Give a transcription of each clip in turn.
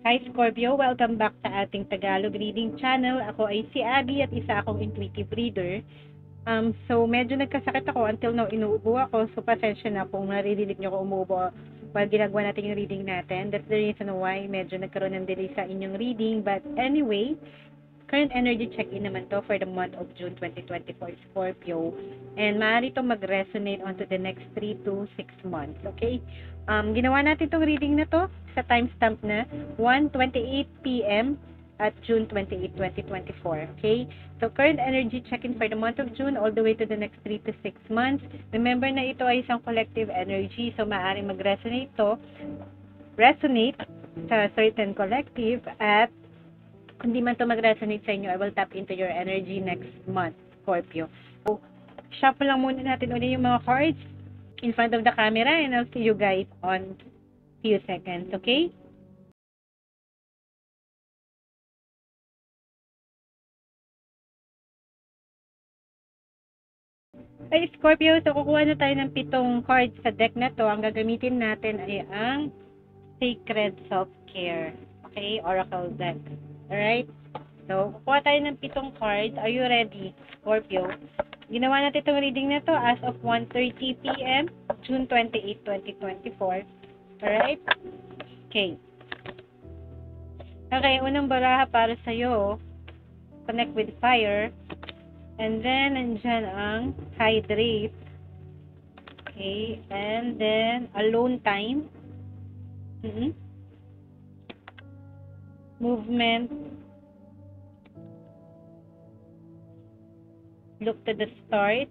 Hi Scorpio, welcome back sa ating Tagalog reading channel. Ako ay si Abby at isa akong intuitive reader. So medyo nagkasakit ako until now, inuubo ako. So pasensya na kung naririnig niyo ko umuubo while ginagawa natin yung reading natin. That's the reason why medyo nagkaroon ng delay sa inyong reading. But anyway, current energy check-in naman to for the month of June 2024 Scorpio. And maaari to mag-resonate onto the next 3 to 6 months. Okay? Ginawa natin tong reading na to sa timestamp na 1:28 p.m. at June 28, 2024. Okay? So, current energy check-in for the month of June all the way to the next 3 to 6 months. Remember na ito ay isang collective energy. So, maaaring mag-resonate sa certain collective at kung di man to mag-resonate sa inyo, I will tap into your energy next month, Scorpio. So, shuffle lang muna natin ulit yung mga cards in front of the camera and I'll see you guys on few seconds, okay? Ay, Scorpio, so kukuha na tayo ng 7 cards sa deck na to. Ang gagamitin natin ay ang Sacred Self-Care, okay? Oracle deck. Alright? So, kukuha tayo ng 7 cards. Are you ready, Scorpio? Ginawa natin itong reading na to as of 1:30 p.m. June 28, 2024. Alright? Okay. Okay, unang baraha para sa'yo, Connect with Fire. And then, nandyan ang Hydrate. Okay. And then, Alone Time. Movement. Look to the stars.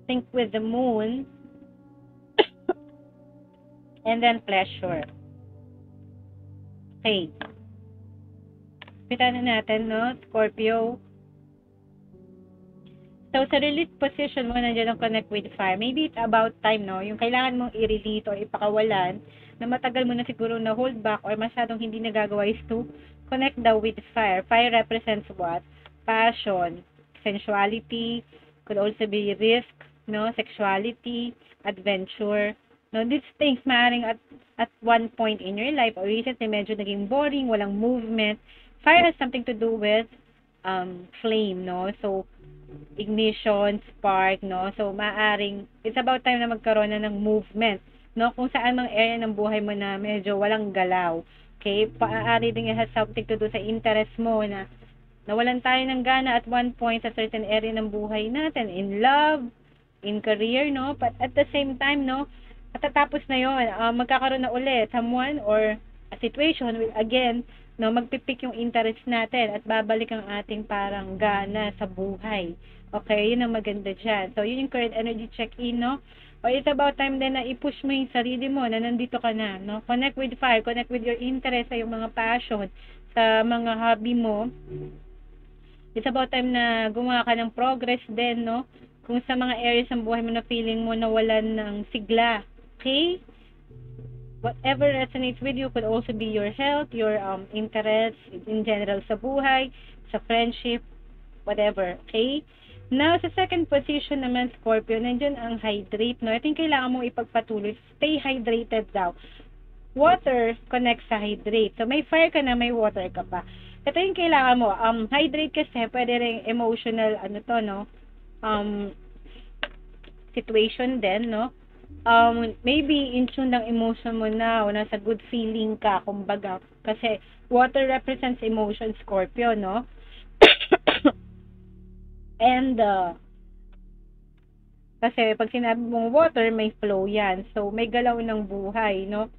Think with the moon. And then, Pleasure. Okay. Kita na natin, no, Scorpio. So, sa release position mo, nandiyan ang Connect with Fire. Maybe it's about time, no? Yung kailangan mong i-release or ipakawalan na matagal mo na siguro na hold back or masyadong hindi nagagawa is to connect daw with fire. Fire represents what? Passion, sensuality, could also be risk, no? Sexuality, adventure. No, these things maaaring at one point in your life or recently medyo naging boring, walang movement. Fire has something to do with flame, no? So, ignition, spark, no? So, maaring, it's about time na magkaroon na ng movement, no? Kung saan mang area ng buhay mo na medyo walang galaw, okay? Maaari din it has something to do sa interest mo na nawalan tayo ng gana at one point sa certain area ng buhay natin, in love, in career, no? But at the same time, no? Matatapos na yon, magkakaroon na ulit someone or a situation will again, no, magpipik yung interest natin at babalik ang ating parang gana sa buhay. Okay, yun ang maganda dyan. So, yun yung current energy check-in, no? Or it's about time din na i-push mo yung sarili mo na nandito ka na, no? Connect with fire, connect with your interest sa yung mga passion, sa mga hobby mo. It's about time na gumawa ka ng progress din, no? Kung sa mga areas ng buhay mo na feeling mo nawalan ng sigla. Okay? Whatever resonates with you could also be your health, your interests in general sa buhay, sa friendship, whatever. Okay? Now, sa second position naman, Scorpio, nandyan ang hydrate, no? Ito yung kailangan mong ipagpatuloy. Stay hydrated daw. Water connects sa hydrate. So, may fire ka na, may water ka pa. Ito yung kailangan mo. Hydrate kasi, pwede rin emotional, no? Situation din, no? Maybe in tune ng emotion mo na o nasa good feeling ka, kumbaga. Kasi water represents emotion, Scorpio, no? And, kasi pag sinabi mong water, may flow yan. So, may galaw ng buhay, no?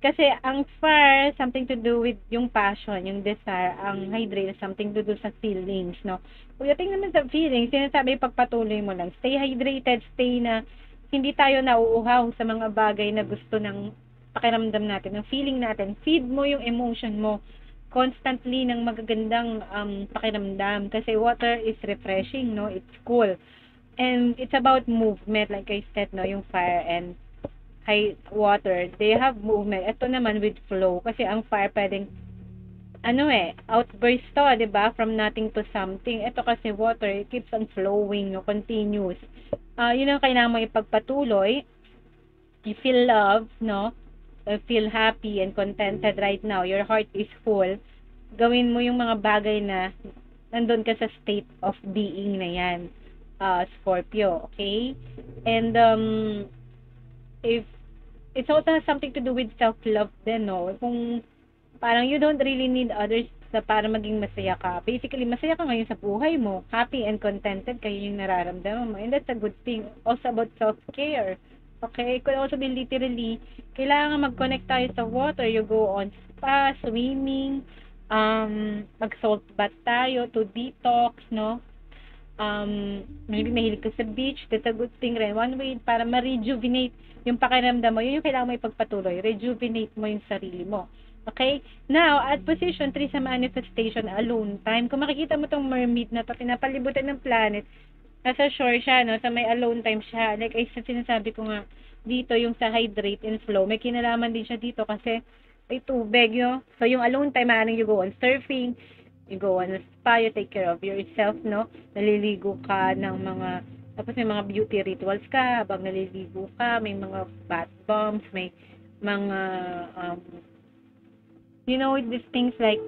Kasi ang fire, something to do with yung passion, yung desire. Ang hydrate, something to do sa feelings, no? Pagdating naman sa feelings, sinasabi pagpatuloy mo lang. Stay hydrated, stay na hindi tayo nauuhaw sa mga bagay na gusto ng pakiramdam natin, ng feeling natin. Feed mo yung emotion mo constantly ng magagandang pakiramdam. Kasi water is refreshing, no? It's cool. And it's about movement, like I said, no? Yung fire and water, they have movement. Ito naman with flow. Kasi ang fire pwedeng outburst to, diba? From nothing to something. Ito kasi water, it keeps on flowing, no? Continuous. Yun ang kailangan mo ipagpatuloy. You feel love, no? feel happy and contented right now, your heart is full, gawin mo yung mga bagay na nandun ka sa state of being na yan, Scorpio, okay? And if it's also has something to do with self-love din, no? Kung parang you don't really need others na para maging masaya ka. Basically, masaya ka ngayon sa buhay mo. Happy and contented kayo yung nararamdaman mo. And that's a good thing. Also about self-care. Okay? It could also be literally, kailangan mag-connect tayo sa water. You go on spa, swimming, mag-salt bath tayo to detox, no? Maybe mahilig ka sa beach, that's a good thing rin. One way para ma-rejuvenate yung pakiramdam mo, yun yung kailangan mo ipagpatuloy. Rejuvenate mo yung sarili mo. Okay? Now, at position 3 sa manifestation, alone time. Kung makikita mo tong mermaid na to, pinapalibutan ng planet, nasa shore siya, no? Sa may alone time siya. Like, ay sinasabi ko nga, dito yung sa hydrate and flow, may kinalaman din siya dito kasi may tubig, no? So, yung alone time, maaaring you go on surfing, you go on a spa, you take care of yourself, no? Naliligo ka ng mga, tapos may mga beauty rituals ka, habang naliligo ka, may mga bath bombs, may mga, you know, these things like,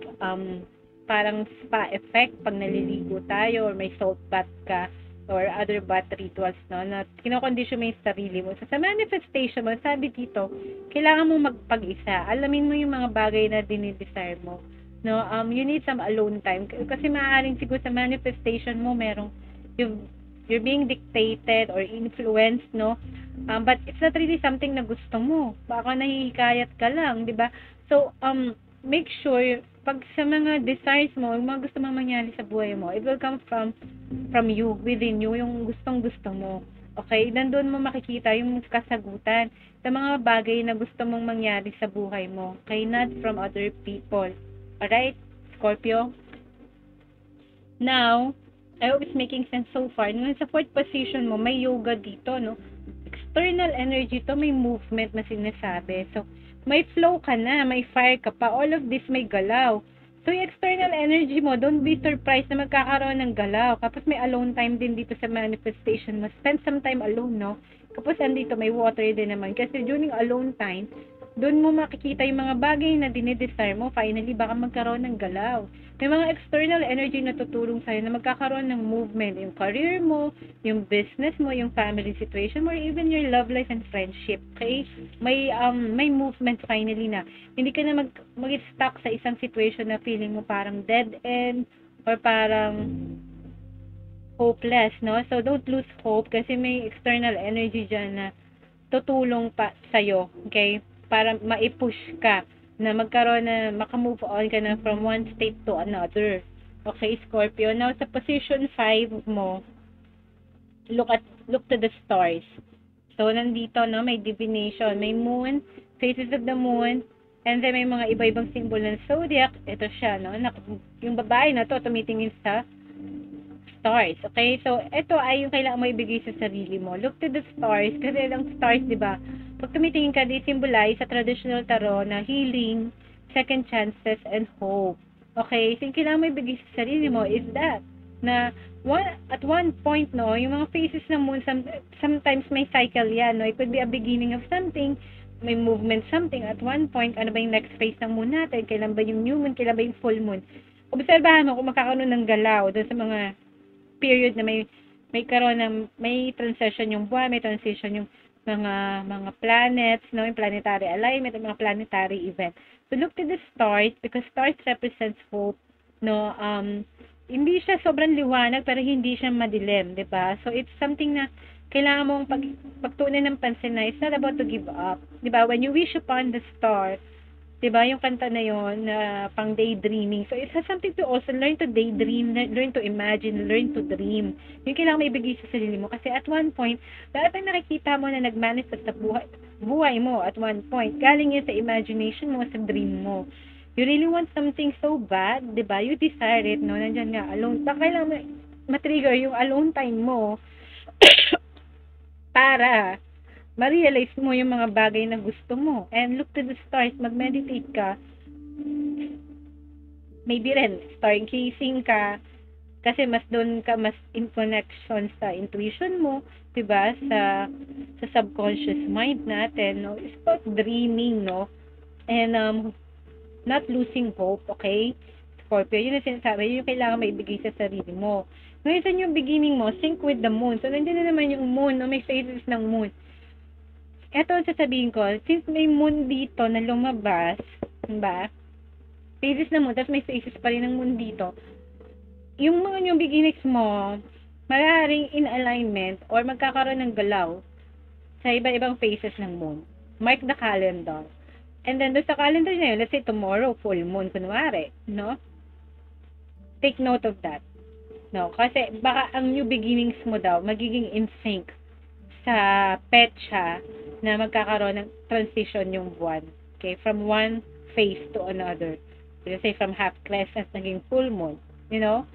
parang spa effect pag naliligo tayo, or may salt bath ka, or other bath rituals, no, na kinokondisyon mo yung sarili mo. So, sa manifestation mo, sabi dito, kailangan mo magpag-isa. Alamin mo yung mga bagay na dinidesire mo. No, you need some alone time. Kasi maaaring siguro sa manifestation mo, merong, you're being dictated or influenced, no? But it's not really something na gusto mo. Baka nahihikayat ka lang, di ba? So, make sure, pag sa mga desires mo, yung mga gusto mong mangyari sa buhay mo, it will come from you, within you, yung gustong-gusto mo. Okay? Nandun mo makikita yung kasagutan sa mga bagay na gusto mong mangyari sa buhay mo. Okay? Not from other people. Alright, Scorpio? Now, I hope it's making sense so far. Nung sa fourth position mo, may yoga dito, no? External energy to, may movement na sinasabi. So, may flow ka na, may fire ka pa. All of this may galaw. So, yung external energy mo, don't be surprised na magkakaroon ng galaw. Kapag may alone time din dito sa manifestation mo, spend some time alone, no? Kapag andito, may water din naman. Kasi during alone time, doon mo makikita yung mga bagay na dinidesire mo, finally, baka magkaroon ng galaw. May mga external energy na tutulong sa'yo na magkakaroon ng movement. Yung career mo, yung business mo, yung family situation mo, or even your love life and friendship. Okay? May movement finally na. Hindi ka na mag-stuck sa isang situation na feeling mo parang dead end or parang hopeless, no? So, don't lose hope kasi may external energy dyan na tutulong pa sa'yo. Okay? Para ma-push ka na magkaroon na makamove on ka na from one state to another. Okay, Scorpio. Now, sa position 5 mo, look to the stars. So, nandito, no, may divination, may moon, phases of the moon, and then may mga iba-ibang symbol ng zodiac. Ito siya, no? Yung babae na to, tumitingin sa stars. Okay? So, ito ay yung kailangan mo ibigay sa sarili mo. Look to the stars. Kasi ang stars, di ba? Pag tumitingin ka, di symbolize sa traditional tarot na healing, second chances, and hope. Okay? So, yung kailangan mo ibigay sa sarili mo is that na at one point, no, yung mga phases ng moon, sometimes may cycle yan, no? It could be a beginning of something, may movement something. At one point, ano ba yung next phase ng moon natin? Kailan ba yung new moon? Kailan ba yung full moon? Obserbahan mo kung makakaroon ng galaw doon sa mga period na may karoon ng may transition yung buwan, may transition yung mga planets, no, yung planetary alignment, yung mga planetary event. So look to the stars because stars represents hope, no. Hindi siya sobrang liwanag pero hindi siya madilim, 'di ba? So it's something na kailangan mong pagtuunan ng pansin na it's not about to give up, 'di ba? When you wish upon the star, 'di ba, yung kanta na yon na pang daydreaming. So it has something to also learn to daydream, learn to imagine, learn to dream. Yung kailangan may ibigay sa sarili mo kasi at one point, lahat ng nakikita mo na nagmanifest sa buhay mo at one point, galing yun sa imagination mo, sa dream mo. You really want something so bad, 'di ba? You desire it, no? Nandiyan nga alone. Baka kailangan ma-trigger yung alone time mo para ma-realize mo yung mga bagay na gusto mo. And look to the stars, mag-meditate ka. Maybe rin, stargazing ka. Kasi mas doon ka mas in connection sa intuition mo, 'di ba? Sa subconscious mind natin, no? It's about dreaming, no? And not losing hope, okay? Scorpio, yun ang sinasabi, yun yung kailangan maibigay sa sarili mo. Ngayon, saan yung beginning mo? Sync with the moon. So, nandiyan na naman yung moon, no? May phases ng moon. Eto ang sasabihin ko, since may moon dito na lumabas, ba? Phases na moon, tapos may phases pa rin ng moon dito. Yung mga yung beginnings mo, maaaring in alignment or magkakaroon ng galaw sa iba-ibang phases ng moon. Mark the calendar. And then, doon sa calendar na yun, let's say tomorrow, full moon, kunwari, no? Take note of that. No? Kasi baka ang new beginnings mo daw, magiging in sync sa petsa na magkakaroon ng transition yung buwan. Okay? From one phase to another. Let's say from half crescent naging full moon. You know?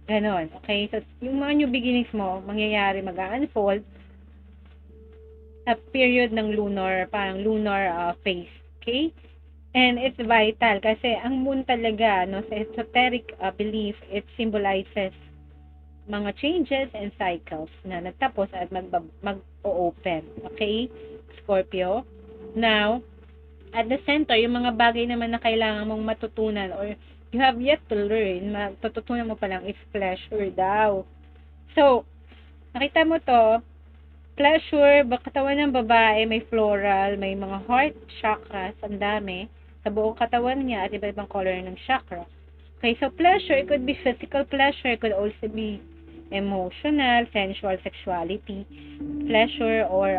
Ganon. Okay? So, yung mga new beginnings mo, mangyayari, mag-unfold sa period ng lunar, parang lunar phase. Okay? And it's vital kasi ang moon talaga, no, sa esoteric belief, it symbolizes mga changes and cycles na nagtapos at mag-open. Okay? Scorpio. Now, at the center, yung mga bagay naman na kailangan mong matutunan or you have yet to learn, matututunan mo pa lang is pleasure daw. So, nakita mo to, pleasure, katawan ng babae, may floral, may mga heart chakras, ang dami, sa buong katawan niya at iba-ibang color ng chakra. Okay, so pleasure, it could be physical pleasure, it could also be emotional, sensual, sexuality, pleasure, or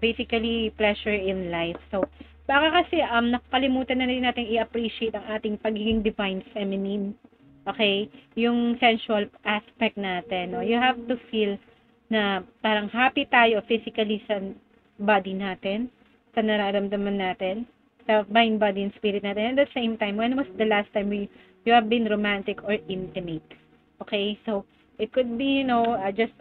basically pleasure in life. So, baka kasi nakalimutan na rin natin i-appreciate ang ating pagiging divine feminine. Okay? Yung sensual aspect natin. No? You have to feel na parang happy tayo physically sa body natin, sa nararamdaman natin, sa mind, body, and spirit natin. And at the same time, when was the last time you have been romantic or intimate? Okay? So, it could be, just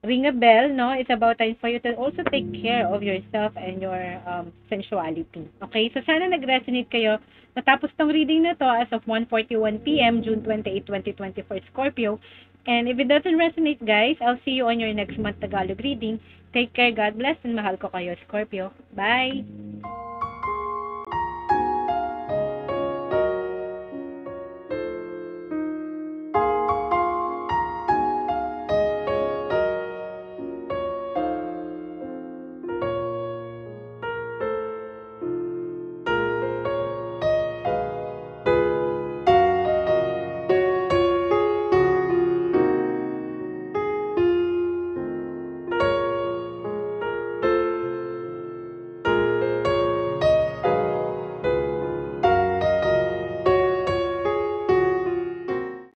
ring a bell, no? It's about time for you to also take care of yourself and your sensuality. Okay? So, sana nag-resonate kayo. Natapos tong reading na to as of 1:41 p.m. June 28, 2024, Scorpio. And if it doesn't resonate, guys, I'll see you on your next month Tagalog reading. Take care, God bless, and mahal ko kayo, Scorpio. Bye!